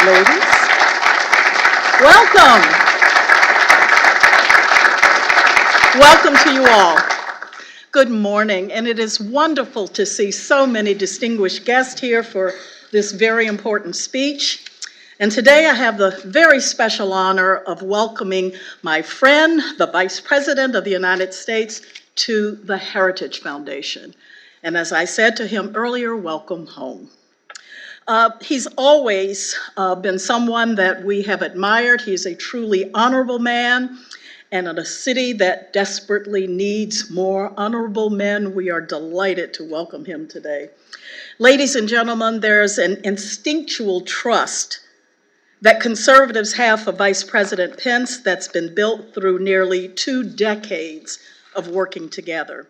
ladies. Welcome. Welcome to you all. Good morning, and it is wonderful to see so many distinguished guests here for this very important speech. And today I have the very special honor of welcoming my friend, the Vice President of the United States, to the Heritage Foundation. And as I said to him earlier, welcome home. He's always been someone that we have admired. He's a truly honorable man, and in a city that desperately needs more honorable men, we are delighted to welcome him today. Ladies and gentlemen, there's an instinctual trust that conservatives have for Vice President Pence that's been built through nearly 2 decades of working together.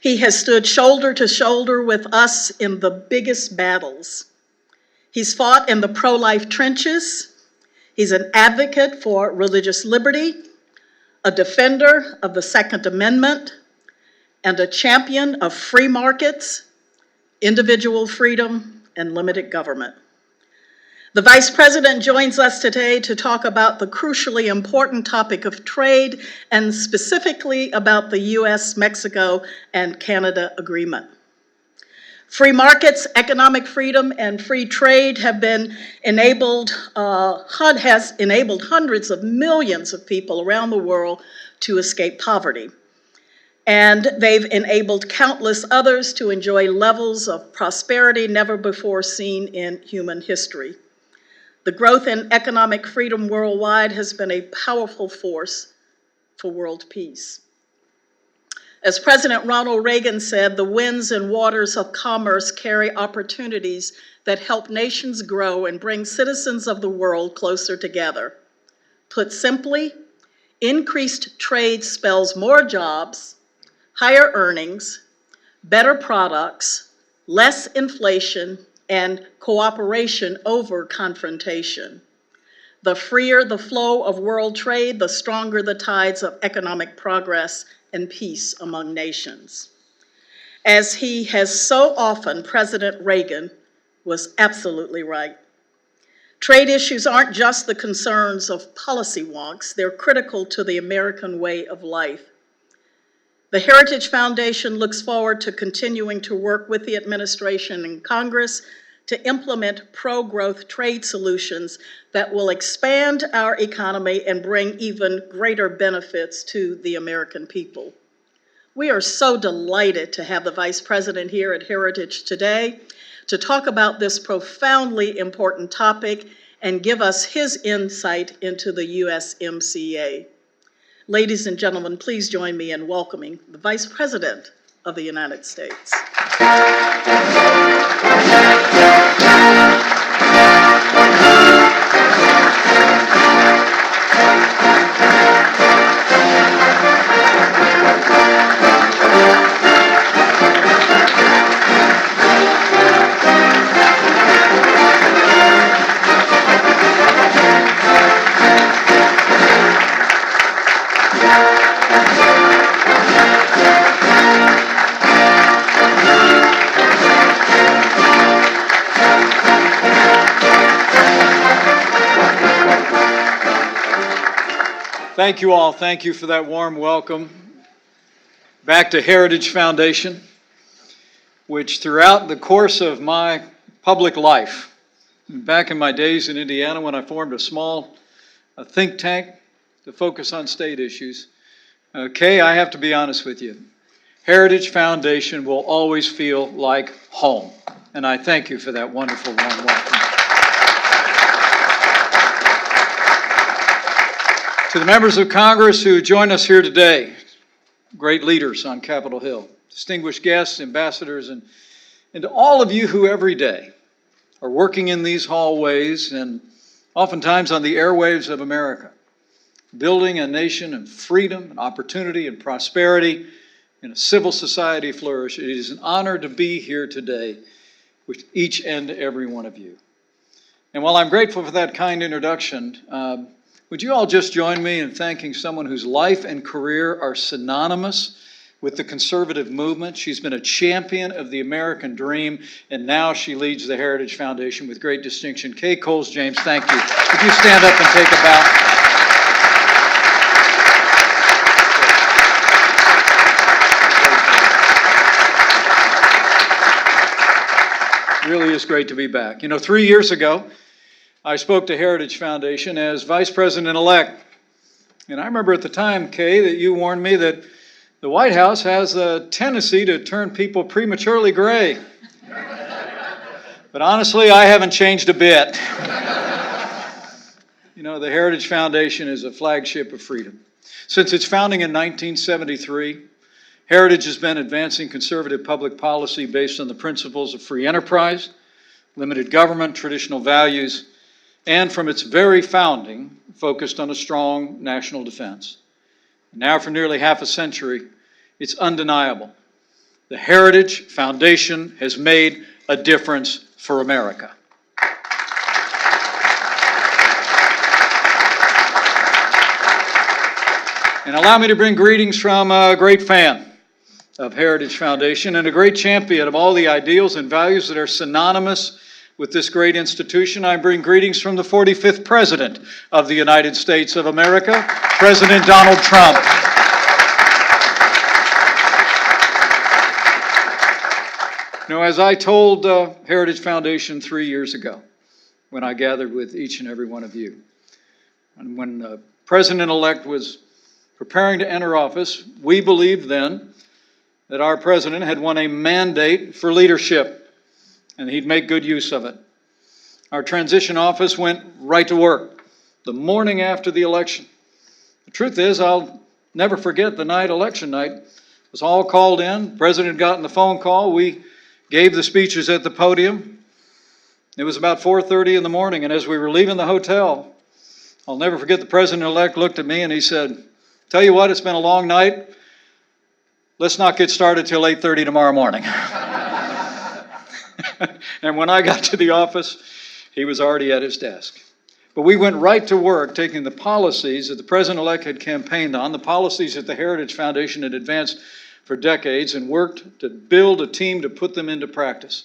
He has stood shoulder to shoulder with us in the biggest battles. He's fought in the pro-life trenches. He's an advocate for religious liberty, a defender of the Second Amendment, and a champion of free markets, individual freedom, and limited government. The Vice President joins us today to talk about the crucially important topic of trade, and specifically about the US, Mexico, and Canada agreement. Free markets, economic freedom, and free trade have been enabled, has enabled hundreds of millions of people around the world to escape poverty. And they've enabled countless others to enjoy levels of prosperity never before seen in human history. The growth in economic freedom worldwide has been a powerful force for world peace. As President Ronald Reagan said, the winds and waters of commerce carry opportunities that help nations grow and bring citizens of the world closer together. Put simply, increased trade spells more jobs, higher earnings, better products, less inflation, and cooperation over confrontation. The freer the flow of world trade, the stronger the tides of economic progress and peace among nations. As he has so often, President Reagan was absolutely right. Trade issues aren't just the concerns of policy wonks, they're critical to the American way of life. The Heritage Foundation looks forward to continuing to work with the administration and Congress to implement pro-growth trade solutions that will expand our economy and bring even greater benefits to the American people. We are so delighted to have the Vice President here at Heritage today to talk about this profoundly important topic and give us his insight into the USMCA. Ladies and gentlemen, please join me in welcoming the Vice President of the United States. Thank you all. Thank you for that warm welcome back to Heritage Foundation, which throughout the course of my public life, back in my days in Indiana when I formed a small think tank to focus on state issues, I have to be honest with you. Heritage Foundation will always feel like home, and I thank you for that wonderful warm welcome. To the members of Congress who join us here today, great leaders on Capitol Hill, distinguished guests, ambassadors, and to all of you who every day are working in these hallways and oftentimes on the airwaves of America, building a nation of freedom and opportunity and prosperity and a civil society flourish. It is an honor to be here today with each and every one of you. And while I'm grateful for that kind introduction, would you all just join me in thanking someone whose life and career are synonymous with the conservative movement. She's been a champion of the American dream, and now she leads the Heritage Foundation with great distinction. Kay Coles James, thank you. Would you stand up and take a bow? It really is great to be back. 3 years ago, I spoke to Heritage Foundation as Vice President-elect. And I remember at the time, Kay, that you warned me that the White House has a tendency to turn people prematurely gray. But honestly, I haven't changed a bit. The Heritage Foundation is a flagship of freedom. Since its founding in 1973, Heritage has been advancing conservative public policy based on the principles of free enterprise, limited government, traditional values, and from its very founding, focused on a strong national defense. Now, for nearly half a century, it's undeniable. The Heritage Foundation has made a difference for America. And allow me to bring greetings from a great fan of Heritage Foundation and a great champion of all the ideals and values that are synonymous with this great institution. I bring greetings from the 45th President of the United States of America, President Donald Trump. As I told Heritage Foundation 3 years ago, when I gathered with each and every one of you, and when the President-elect was preparing to enter office, we believed then that our President had won a mandate for leadership, and he'd make good use of it. Our transition office went right to work the morning after the election. The truth is, I'll never forget the night, election night. It was all called in. The President got in the phone call. We gave the speeches at the podium. It was about 4:30 in the morning, and as we were leaving the hotel, I'll never forget the President-elect looked at me and he said, "Tell you what, it's been a long night. Let's not get started till 8:30 tomorrow morning." And when I got to the office, he was already at his desk. But we went right to work taking the policies that the President-elect had campaigned on, the policies that the Heritage Foundation had advanced for decades, and worked to build a team to put them into practice.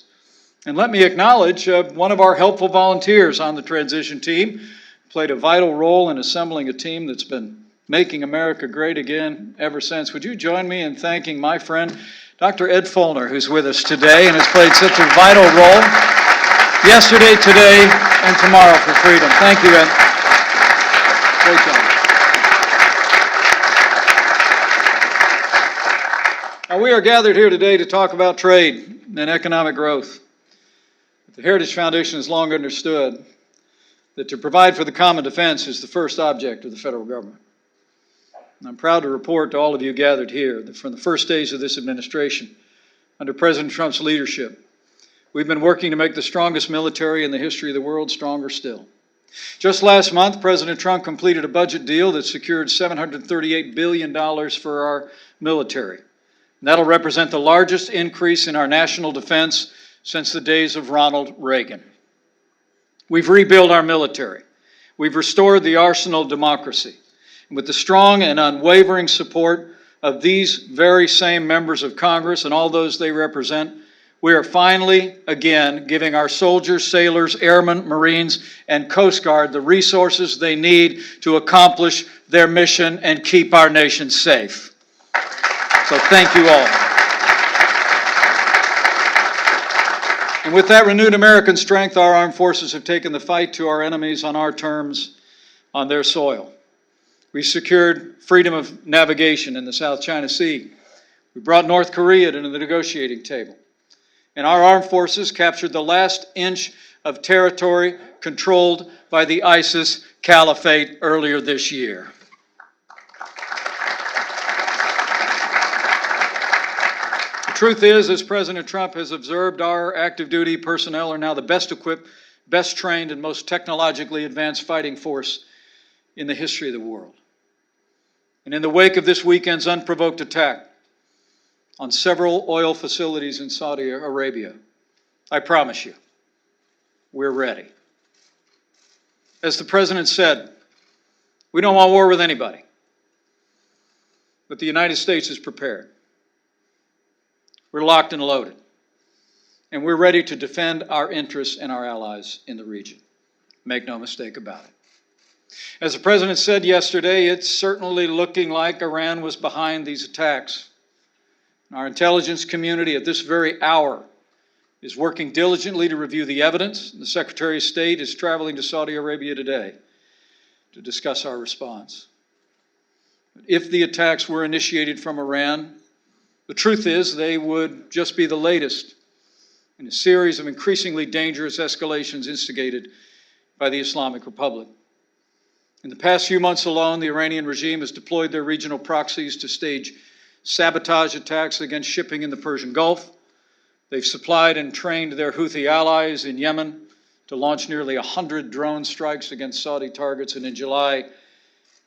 And let me acknowledge one of our helpful volunteers on the transition team played a vital role in assembling a team that's been making America great again ever since. Would you join me in thanking my friend, Dr. Ed Follner, who's with us today and has played such a vital role yesterday, today, and tomorrow for freedom. Thank you, Ed. Great job. Now, we are gathered here today to talk about trade and economic growth. The Heritage Foundation has long understood that to provide for the common defense is the first object of the federal government. And I'm proud to report to all of you gathered here that from the first days of this administration, under President Trump's leadership, we've been working to make the strongest military in the history of the world stronger still. Just last month, President Trump completed a budget deal that secured $738 billion for our military. And that'll represent the largest increase in our national defense since the days of Ronald Reagan. We've rebuilt our military. We've restored the arsenal of democracy. And with the strong and unwavering support of these very same members of Congress and all those they represent, we are finally, again, giving our soldiers, sailors, airmen, Marines, and Coast Guard the resources they need to accomplish their mission and keep our nation safe. So thank you all. And with that renewed American strength, our armed forces have taken the fight to our enemies on our terms, on their soil. We secured freedom of navigation in the South China Sea. We brought North Korea to the negotiating table. And our armed forces captured the last inch of territory controlled by the ISIS caliphate earlier this year. The truth is, as President Trump has observed, our active duty personnel are now the best equipped, best trained, and most technologically advanced fighting force in the history of the world. And in the wake of this weekend's unprovoked attack on several oil facilities in Saudi Arabia, I promise you, we're ready. As the President said, we don't want war with anybody, but the United States is prepared. We're locked and loaded. And we're ready to defend our interests and our allies in the region. Make no mistake about it. As the President said yesterday, it's certainly looking like Iran was behind these attacks. Our intelligence community at this very hour is working diligently to review the evidence. The Secretary of State is traveling to Saudi Arabia today to discuss our response. If the attacks were initiated from Iran, the truth is they would just be the latest in a series of increasingly dangerous escalations instigated by the Islamic Republic. In the past few months alone, the Iranian regime has deployed their regional proxies to stage sabotage attacks against shipping in the Persian Gulf. They've supplied and trained their Houthi allies in Yemen to launch nearly 100 drone strikes against Saudi targets, and in July,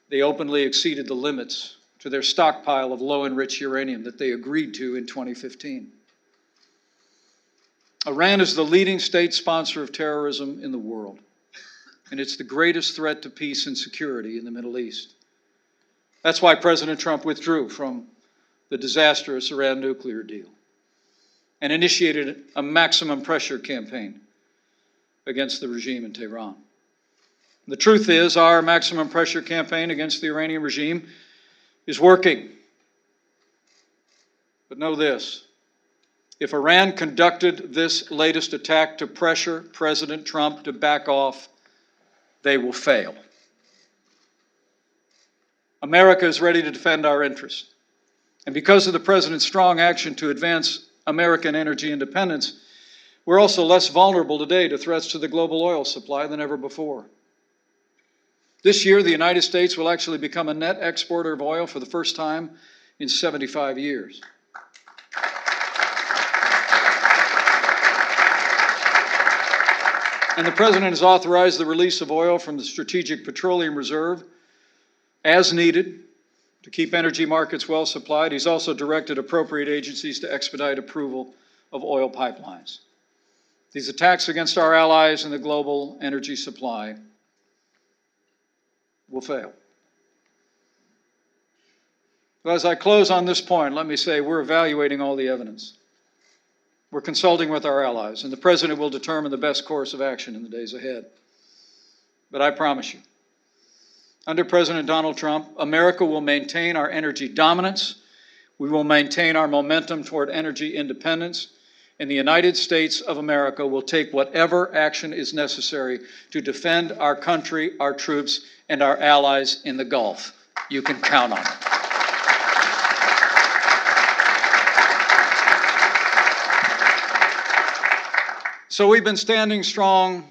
they openly exceeded the limits to their stockpile of low-enriched uranium that they agreed to in 2015. Iran is the leading state sponsor of terrorism in the world, and it's the greatest threat to peace and security in the Middle East. That's why President Trump withdrew from the disastrous Iran nuclear deal and initiated a maximum pressure campaign against the regime in Tehran. The truth is, our maximum pressure campaign against the Iranian regime is working. But know this: if Iran conducted this latest attack to pressure President Trump to back off, they will fail. America is ready to defend our interests. And because of the President's strong action to advance American energy independence, we're also less vulnerable today to threats to the global oil supply than ever before. This year, the United States will actually become a net exporter of oil for the first time in 75 years. And the President has authorized the release of oil from the Strategic Petroleum Reserve as needed to keep energy markets well supplied. He's also directed appropriate agencies to expedite approval of oil pipelines. These attacks against our allies in the global energy supply will fail. But as I close on this point, let me say we're evaluating all the evidence. We're consulting with our allies, and the President will determine the best course of action in the days ahead. But I promise you, under President Donald Trump, America will maintain our energy dominance, we will maintain our momentum toward energy independence, and the United States of America will take whatever action is necessary to defend our country, our troops, and our allies in the Gulf. You can count on it. So we've been standing strong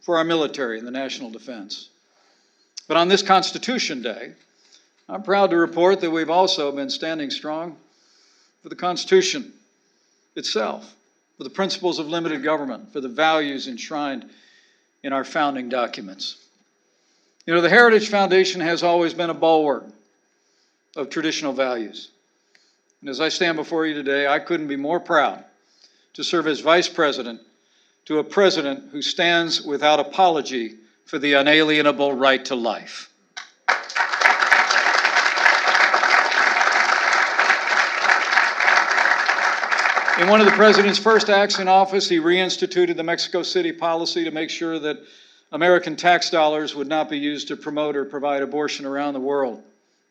for our military and the national defense. But on this Constitution Day, I'm proud to report that we've also been standing strong for the Constitution itself, for the principles of limited government, for the values enshrined in our founding documents. You know, the Heritage Foundation has always been a bulwark of traditional values. And as I stand before you today, I couldn't be more proud to serve as Vice President to a President who stands without apology for the unalienable right to life. In one of the President's first acts in office, he reinstituted the Mexico City policy to make sure that American tax dollars would not be used to promote or provide abortion around the world,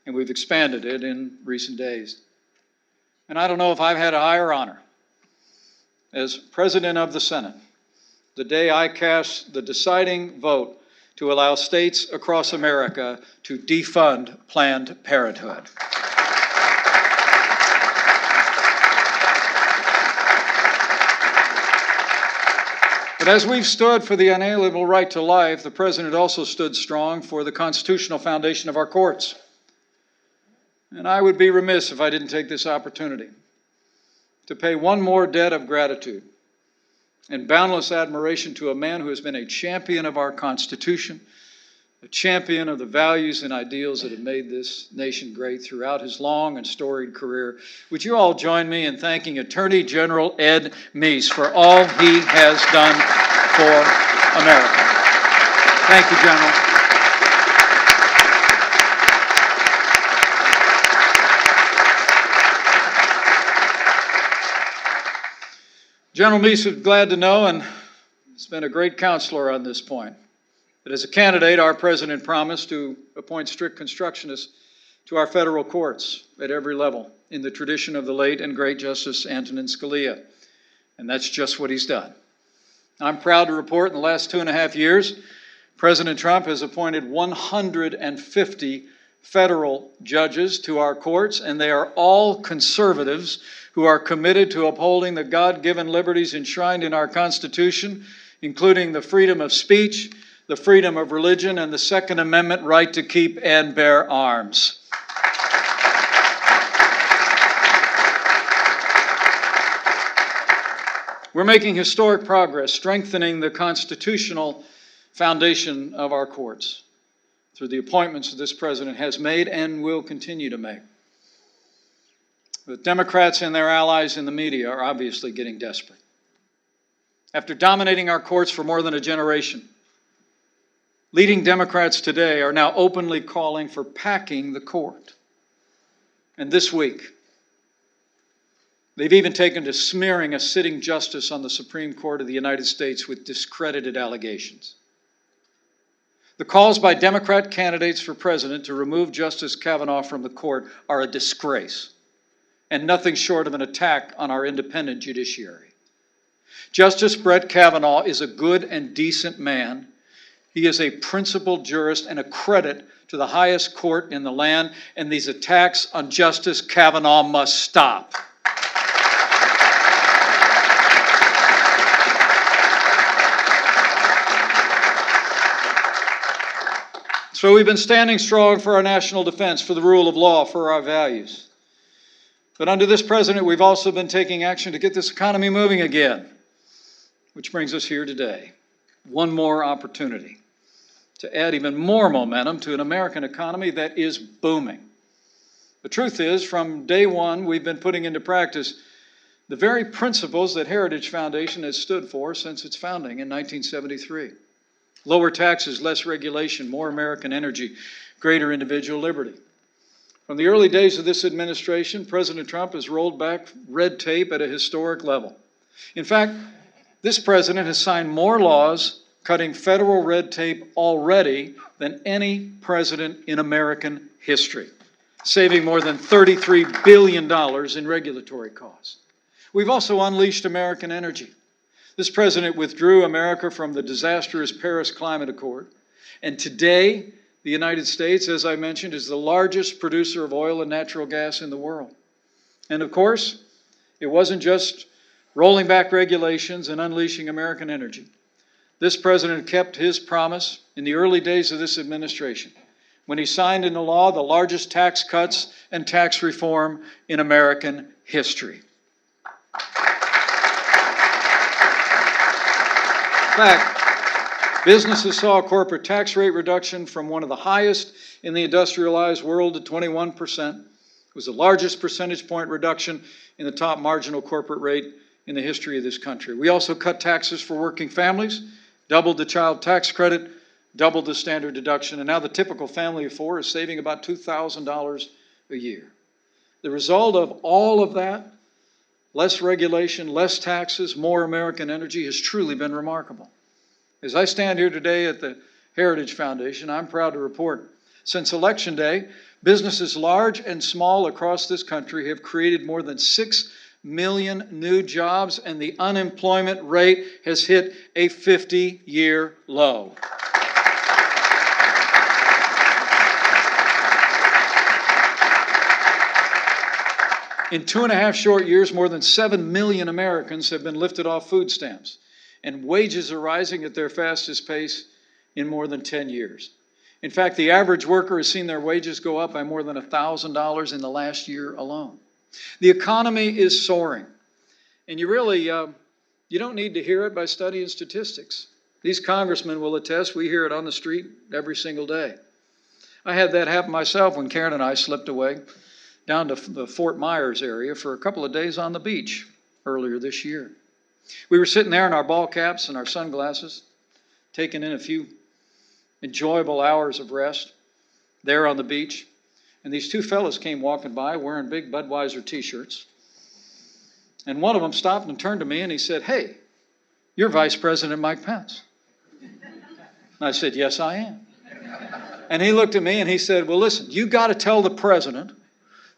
and we've expanded it in recent days. And I don't know if I've had a higher honor as President of the Senate, the day I cast the deciding vote to allow states across America to defund Planned Parenthood. But as we've stood for the unalienable right to life, the President also stood strong for the constitutional foundation of our courts. And I would be remiss if I didn't take this opportunity to pay one more debt of gratitude and boundless admiration to a man who has been a champion of our Constitution, a champion of the values and ideals that have made this nation great throughout his long and storied career. Would you all join me in thanking Attorney General Ed Meese for all he has done for America? Thank you, General. General Meese is glad to know, and has been a great counselor on this point, that as a candidate, our president promised to appoint strict constructionists to our federal courts at every level, in the tradition of the late and great Justice Antonin Scalia. And that's just what he's done. I'm proud to report in the last 2.5 years, President Trump has appointed 150 federal judges to our courts, and they are all conservatives who are committed to upholding the God-given liberties enshrined in our Constitution, including the freedom of speech, the freedom of religion, and the Second Amendment right to keep and bear arms. We're making historic progress strengthening the constitutional foundation of our courts through the appointments that this president has made and will continue to make. The Democrats and their allies in the media are obviously getting desperate. After dominating our courts for more than a generation, leading Democrats today are now openly calling for packing the court. And this week, they've even taken to smearing a sitting justice on the Supreme Court of the United States with discredited allegations. The calls by Democrat candidates for president to remove Justice Kavanaugh from the court are a disgrace and nothing short of an attack on our independent judiciary. Justice Brett Kavanaugh is a good and decent man. He is a principled jurist and a credit to the highest court in the land, and these attacks on Justice Kavanaugh must stop. So we've been standing strong for our national defense, for the rule of law, for our values. But under this president, we've also been taking action to get this economy moving again, which brings us here today. One more opportunity to add even more momentum to an American economy that is booming. The truth is, from day one, we've been putting into practice the very principles that Heritage Foundation has stood for since its founding in 1973. Lower taxes, less regulation, more American energy, greater individual liberty. From the early days of this administration, President Trump has rolled back red tape at a historic level. In fact, this president has signed more laws cutting federal red tape already than any president in American history, saving more than $33 billion in regulatory costs. We've also unleashed American energy. This president withdrew America from the disastrous Paris Climate Accord, and today, the United States, as I mentioned, is the largest producer of oil and natural gas in the world. And of course, it wasn't just rolling back regulations and unleashing American energy. This president kept his promise in the early days of this administration when he signed into law the largest tax cuts and tax reform in American history. In fact, businesses saw a corporate tax rate reduction from one of the highest in the industrialized world to 21%. It was the largest percentage point reduction in the top marginal corporate rate in the history of this country. We also cut taxes for working families, doubled the child tax credit, doubled the standard deduction, and now the typical family of four is saving about $2,000 a year. The result of all of that, less regulation, less taxes, more American energy, has truly been remarkable. As I stand here today at the Heritage Foundation, I'm proud to report, since Election Day, businesses large and small across this country have created more than 6 million new jobs, and the unemployment rate has hit a 50-year low. In 2.5 short years, more than 7 million Americans have been lifted off food stamps, and wages are rising at their fastest pace in more than 10 years. In fact, the average worker has seen their wages go up by more than $1,000 in the last year alone. The economy is soaring, and you don't need to hear it by studying statistics. These congressmen will attest we hear it on the street every single day. I had that happen myself when Karen and I slipped away down to the Fort Myers area for a couple of days on the beach earlier this year. We were sitting there in our ball caps and our sunglasses, taking in a few enjoyable hours of rest there on the beach, and these two fellas came walking by wearing big Budweiser t-shirts. And one of them stopped and turned to me and he said, "Hey, you're Vice President Mike Pence." And I said, "Yes, I am." And he looked at me and he said, "Well, listen, you got to tell the president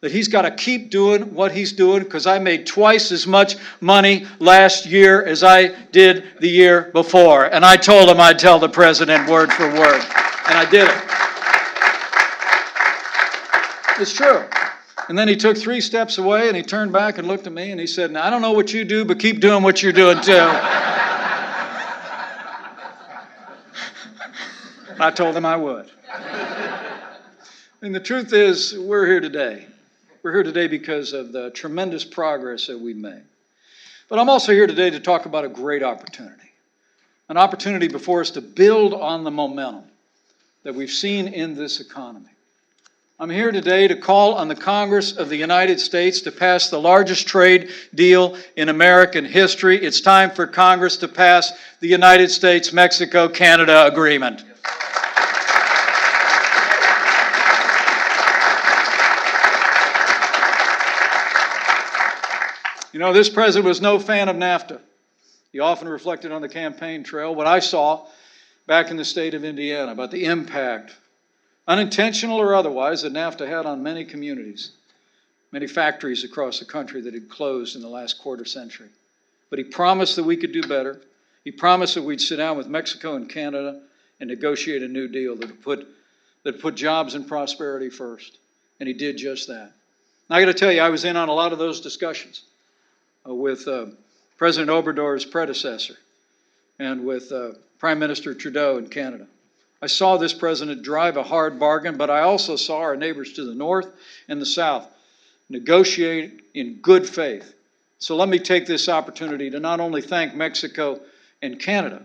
that he's got to keep doing what he's doing, because I made twice as much money last year as I did the year before." And I told him I'd tell the president word for word. And I did it. It's true. And then he took 3 steps away and he turned back and looked at me and he said, "Now, I don't know what you do, but keep doing what you're doing too." I told him I would. And the truth is, we're here today. We're here today because of the tremendous progress that we've made. But I'm also here today to talk about a great opportunity. An opportunity before us to build on the momentum that we've seen in this economy. I'm here today to call on the Congress of the United States to pass the largest trade deal in American history. It's time for Congress to pass the United States-Mexico-Canada Agreement. You know, this president was no fan of NAFTA. He often reflected on the campaign trail what I saw back in the state of Indiana about the impact, unintentional or otherwise, that NAFTA had on many communities, many factories across the country that had closed in the last quarter century. But he promised that we could do better. He promised that we'd sit down with Mexico and Canada and negotiate a new deal that put jobs and prosperity first. And he did just that. Now, I got to tell you, I was in on a lot of those discussions with President Obrador's predecessor and with Prime Minister Trudeau in Canada. I saw this president drive a hard bargain, but I also saw our neighbors to the north and the south negotiate in good faith. So let me take this opportunity to not only thank Mexico and Canada,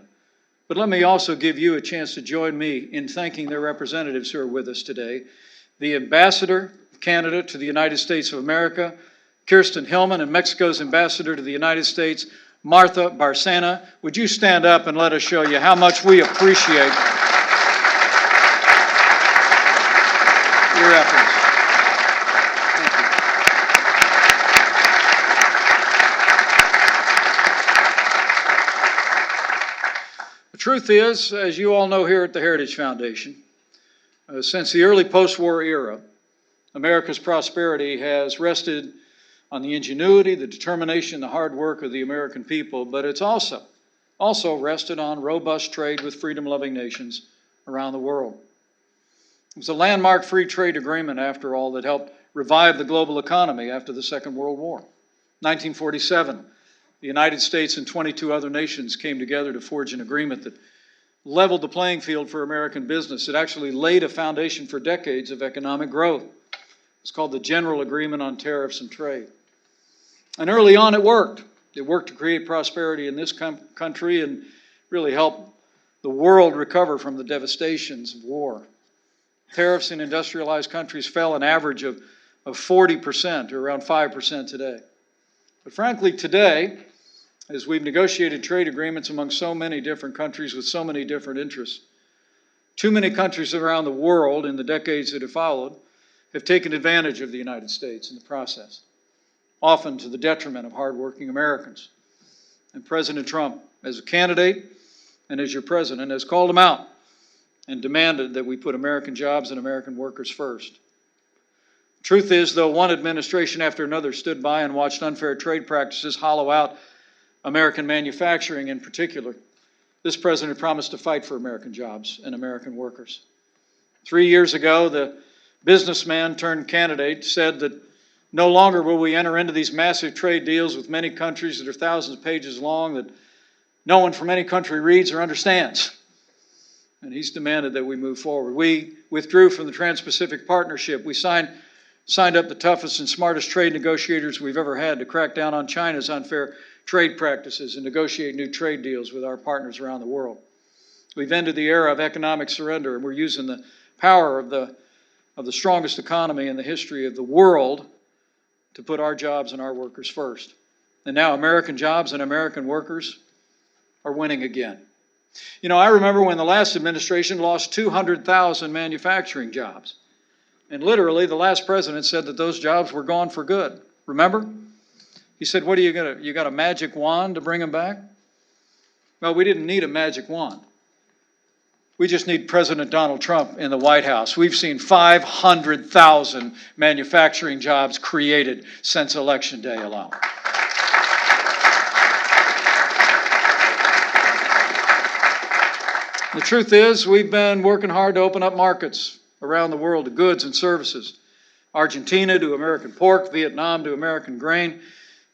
but let me also give you a chance to join me in thanking their representatives who are with us today. The Ambassador of Canada to the United States of America, Kirsten Hillman, and Mexico's Ambassador to the United States, Martha Barcena. Would you stand up and let us show you how much we appreciate your efforts. Thank you. The truth is, as you all know here at the Heritage Foundation, since the early post-war era, America's prosperity has rested on the ingenuity, the determination, the hard work of the American people, but it's also rested on robust trade with freedom-loving nations around the world. It was a landmark free trade agreement, after all, that helped revive the global economy after the Second World War. 1947, the United States and 22 other nations came together to forge an agreement that leveled the playing field for American business. It actually laid a foundation for decades of economic growth. It's called the General Agreement on Tariffs and Trade. And early on it worked. It worked to create prosperity in this country and really help the world recover from the devastations of war. Tariffs in industrialized countries fell an average of 40%, or around 5% today. But frankly, today, as we've negotiated trade agreements among so many different countries with so many different interests, too many countries around the world in the decades that have followed have taken advantage of the United States in the process, often to the detriment of hardworking Americans. And President Trump, as a candidate and as your president, has called them out and demanded that we put American jobs and American workers first. Truth is, though, one administration after another stood by and watched unfair trade practices hollow out American manufacturing in particular, this president promised to fight for American jobs and American workers. 3 years ago, the businessman turned candidate said that no longer will we enter into these massive trade deals with many countries that are thousands of pages long that no one from any country reads or understands. And he's demanded that we move forward. We withdrew from the Trans-Pacific Partnership. We signed up the toughest and smartest trade negotiators we've ever had to crack down on China's unfair trade practices and negotiate new trade deals with our partners around the world. We've ended the era of economic surrender, and we're using the power of the strongest economy in the history of the world to put our jobs and our workers first. And now American jobs and American workers are winning again. You know, I remember when the last administration lost 200,000 manufacturing jobs. And literally, the last president said that those jobs were gone for good. Remember? He said, what are you got a magic wand to bring them back? Well, we didn't need a magic wand. We just need President Donald Trump in the White House. We've seen 500,000 manufacturing jobs created since Election Day alone. The truth is, we've been working hard to open up markets around the world to goods and services. Argentina to American pork, Vietnam to American grain,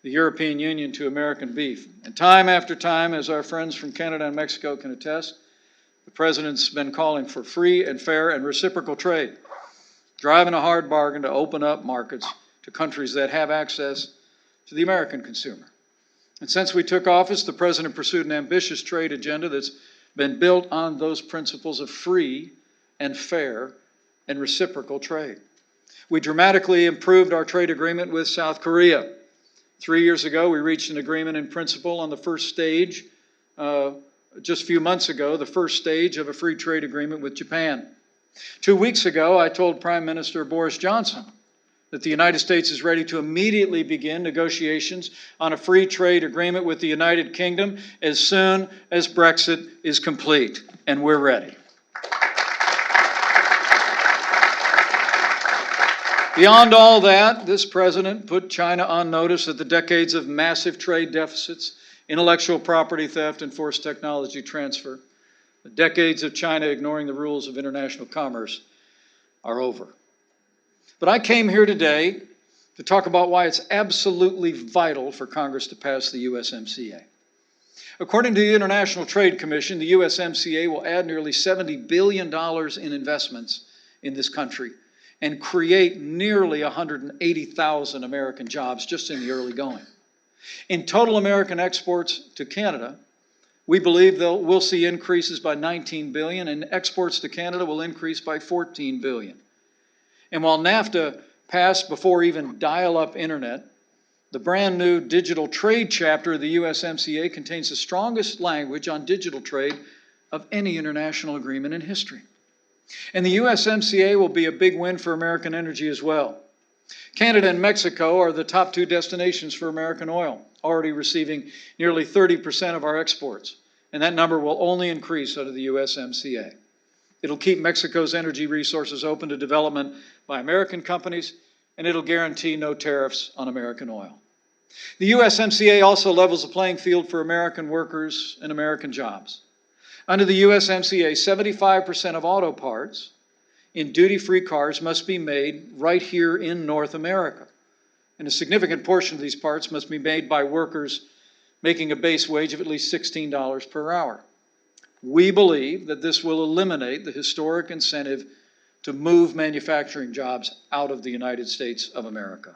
the European Union to American beef. And time after time, as our friends from Canada and Mexico can attest, the President's been calling for free and fair and reciprocal trade, driving a hard bargain to open up markets to countries that have access to the American consumer. And since we took office, the President pursued an ambitious trade agenda that's been built on those principles of free and fair and reciprocal trade. We dramatically improved our trade agreement with South Korea. 3 years ago, we reached an agreement in principle on the first stage. Just a few months ago, the first stage of a free trade agreement with Japan. 2 weeks ago, I told Prime Minister Boris Johnson that the United States is ready to immediately begin negotiations on a free trade agreement with the United Kingdom as soon as Brexit is complete, and we're ready. Beyond all that, this president put China on notice that the decades of massive trade deficits, intellectual property theft, and forced technology transfer, the decades of China ignoring the rules of international commerce, are over. But I came here today to talk about why it's absolutely vital for Congress to pass the USMCA. According to the International Trade Commission, the USMCA will add nearly $70 billion in investments in this country and create nearly 180,000 American jobs just in the early going. In total American exports to Canada, we believe we'll see increases by $19 billion, and exports to Canada will increase by $14 billion. And while NAFTA passed before even dial-up internet, the brand new digital trade chapter of the USMCA contains the strongest language on digital trade of any international agreement in history. And the USMCA will be a big win for American energy as well. Canada and Mexico are the top two destinations for American oil, already receiving nearly 30% of our exports, and that number will only increase under the USMCA. It'll keep Mexico's energy resources open to development by American companies, and it'll guarantee no tariffs on American oil. The USMCA also levels the playing field for American workers and American jobs. Under the USMCA, 75% of auto parts in duty-free cars must be made right here in North America. And a significant portion of these parts must be made by workers making a base wage of at least $16 per hour. We believe that this will eliminate the historic incentive to move manufacturing jobs out of the United States of America.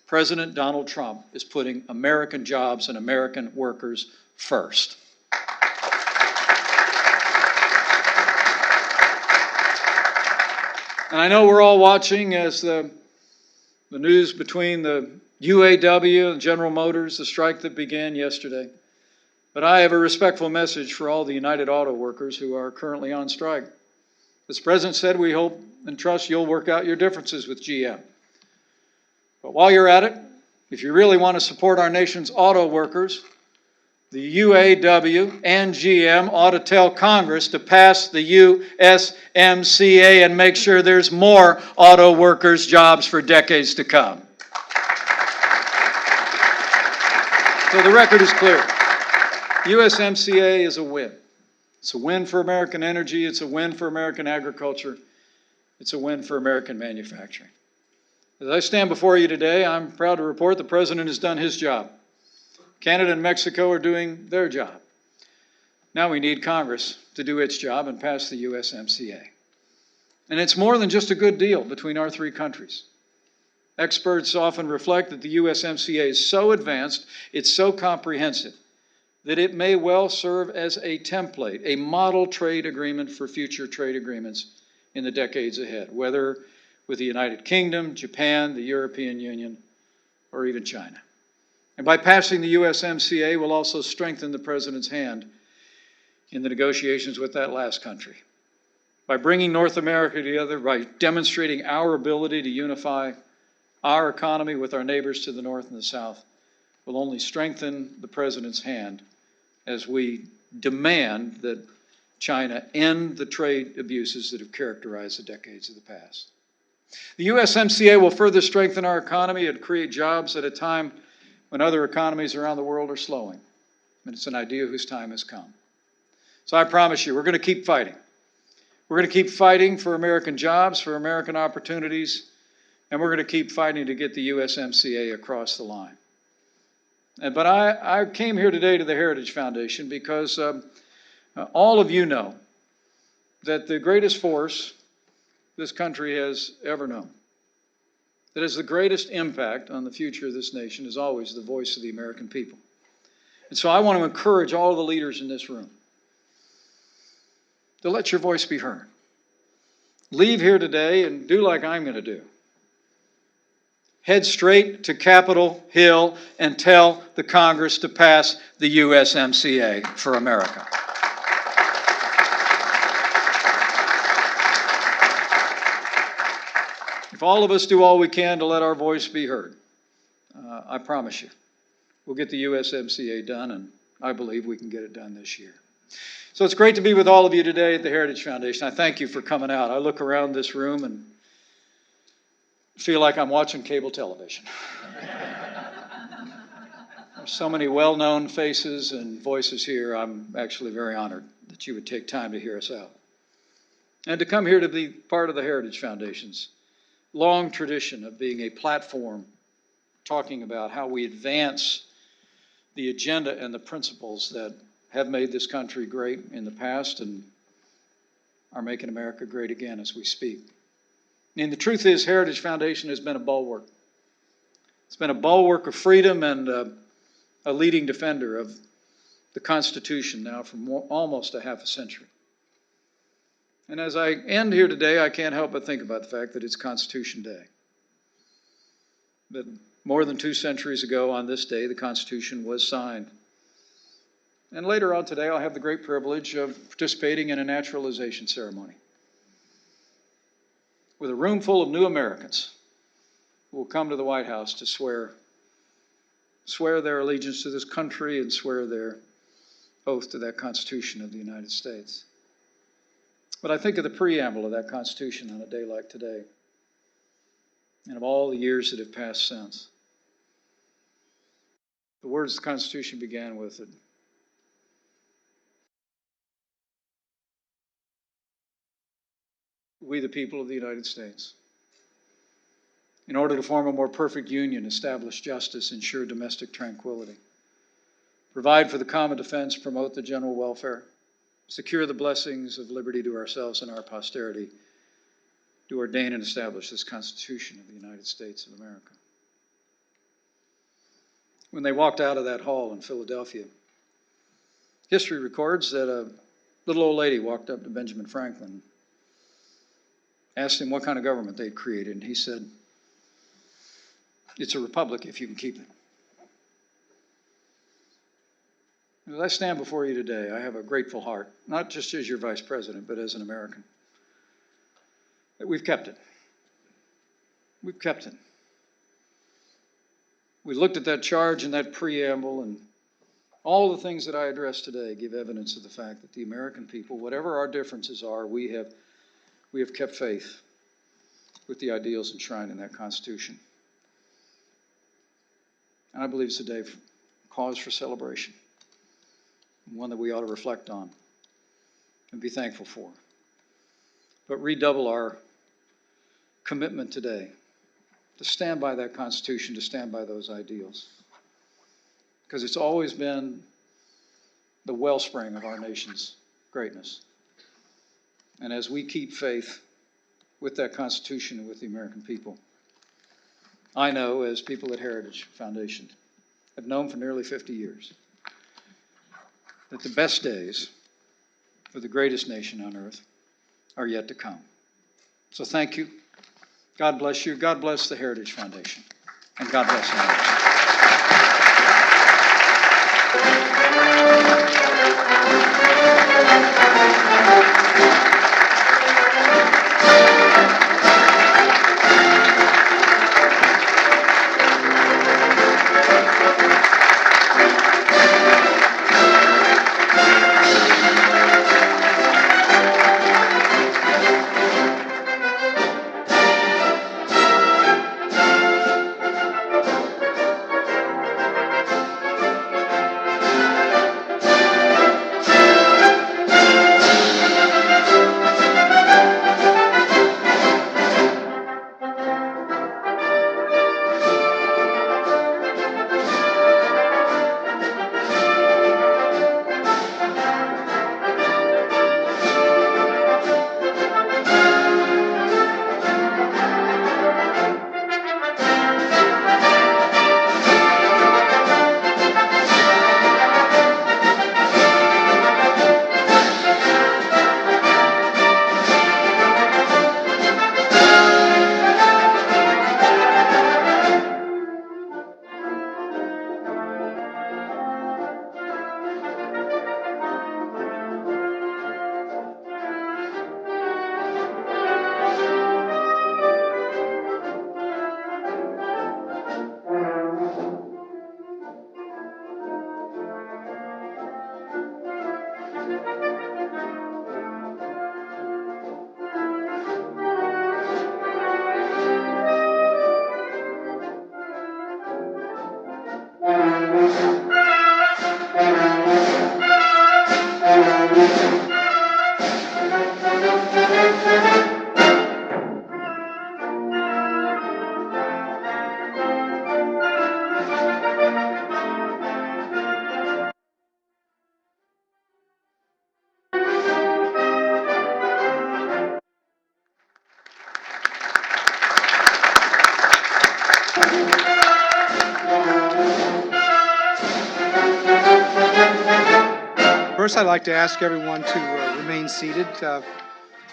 President Donald Trump is putting American jobs and American workers first. And I know we're all watching as the news between the UAW and General Motors, the strike that began yesterday. But I have a respectful message for all the United Auto Workers who are currently on strike. As the President said, we hope and trust you'll work out your differences with GM. But while you're at it, if you really want to support our nation's auto workers, the UAW and GM ought to tell Congress to pass the USMCA and make sure there's more auto workers' jobs for decades to come. So the record is clear. USMCA is a win. It's a win for American energy. It's a win for American agriculture. It's a win for American manufacturing. As I stand before you today, I'm proud to report the President has done his job. Canada and Mexico are doing their job. Now we need Congress to do its job and pass the USMCA. And it's more than just a good deal between our three countries. Experts often reflect that the USMCA is so advanced, it's so comprehensive, that it may well serve as a template, a model trade agreement for future trade agreements in the decades ahead, whether with the United Kingdom, Japan, the European Union, or even China. And by passing the USMCA, we'll also strengthen the President's hand in the negotiations with that last country. By bringing North America together, by demonstrating our ability to unify our economy with our neighbors to the north and the south, will only strengthen the President's hand as we demand that China end the trade abuses that have characterized the decades of the past. The USMCA will further strengthen our economy and create jobs at a time when other economies around the world are slowing. And it's an idea whose time has come. So I promise you, we're going to keep fighting. We're going to keep fighting for American jobs, for American opportunities, and we're going to keep fighting to get the USMCA across the line. But I came here today to the Heritage Foundation because all of you know that the greatest force this country has ever known, that has the greatest impact on the future of this nation, is always the voice of the American people. And so I want to encourage all the leaders in this room to let your voice be heard. Leave here today and do like I'm going to do. Head straight to Capitol Hill and tell the Congress to pass the USMCA for America. If all of us do all we can to let our voice be heard, I promise you, we'll get the USMCA done, and I believe we can get it done this year. So it's great to be with all of you today at the Heritage Foundation. I thank you for coming out. I look around this room and feel like I'm watching cable television. There's so many well-known faces and voices here. I'm actually very honored that you would take time to hear us out. And to come here to be part of the Heritage Foundation's long tradition of being a platform talking about how we advance the agenda and the principles that have made this country great in the past and are making America great again as we speak. And the truth is, Heritage Foundation has been a bulwark. It's been a bulwark of freedom and a leading defender of the Constitution now for almost a half a century. And as I end here today, I can't help but think about the fact that it's Constitution Day. That more than 2 centuries ago on this day, the Constitution was signed. And later on today, I'll have the great privilege of participating in a naturalization ceremony with a room full of new Americans who will come to the White House to swear their allegiance to this country and swear their oath to that Constitution of the United States. But I think of the preamble of that Constitution on a day like today, and of all the years that have passed since. The words the Constitution began with it. We, the people of the United States, in order to form a more perfect union, establish justice, ensure domestic tranquility, provide for the common defense, promote the general welfare, secure the blessings of liberty to ourselves and our posterity, do ordain and establish this Constitution of the United States of America. When they walked out of that hall in Philadelphia, history records that a little old lady walked up to Benjamin Franklin, asked him what kind of government they'd created, and he said, "It's a republic if you can keep it." As I stand before you today, I have a grateful heart, not just as your Vice President, but as an American, that we've kept it. We've kept it. We looked at that charge and that preamble, and all the things that I addressed today give evidence of the fact that the American people, whatever our differences are, we have kept faith with the ideals enshrined in that Constitution. And I believe it's a day of cause for celebration, one that we ought to reflect on and be thankful for. But redouble our commitment today to stand by that Constitution, to stand by those ideals, because it's always been the wellspring of our nation's greatness. And as we keep faith with that Constitution and with the American people, I know, as people at Heritage Foundation have known for nearly 50 years, that the best days for the greatest nation on earth are yet to come. So thank you. God bless you. God bless the Heritage Foundation. And God bless America. I'd like to ask everyone to remain seated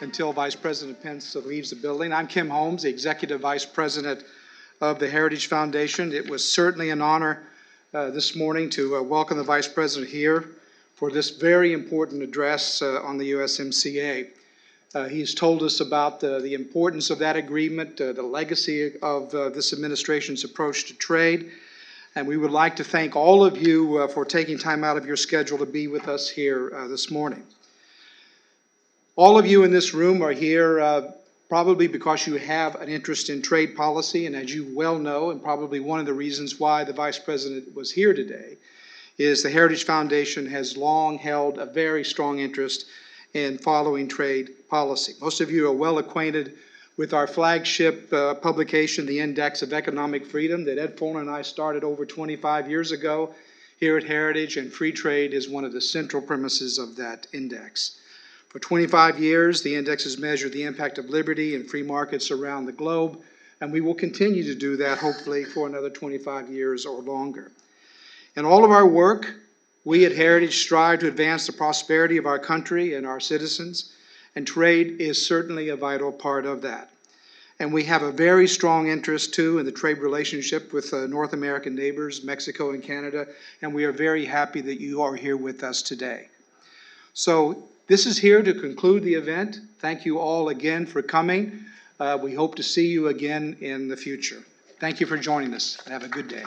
until Vice President Pence leaves the building. I'm Kim Holmes, the Executive Vice President of the Heritage Foundation. It was certainly an honor this morning to welcome the Vice President here for this very important address on the USMCA. He's told us about the importance of that agreement, the legacy of this administration's approach to trade, and we would like to thank all of you for taking time out of your schedule to be with us here this morning. All of you in this room are here probably because you have an interest in trade policy, and as you well know, and probably one of the reasons why the Vice President was here today, is the Heritage Foundation has long held a very strong interest in following trade policy. Most of you are well acquainted with our flagship publication, the Index of Economic Freedom, that Ed Fullner and I started over 25 years ago here at Heritage, and free trade is one of the central premises of that index. For 25 years, the index has measured the impact of liberty and free markets around the globe, and we will continue to do that, hopefully, for another 25 years or longer. In all of our work, we at Heritage strive to advance the prosperity of our country and our citizens, and trade is certainly a vital part of that. And we have a very strong interest, too, in the trade relationship with North American neighbors, Mexico and Canada, and we are very happy that you are here with us today. So this is here to conclude the event. Thank you all again for coming. We hope to see you again in the future. Thank you for joining us, and have a good day.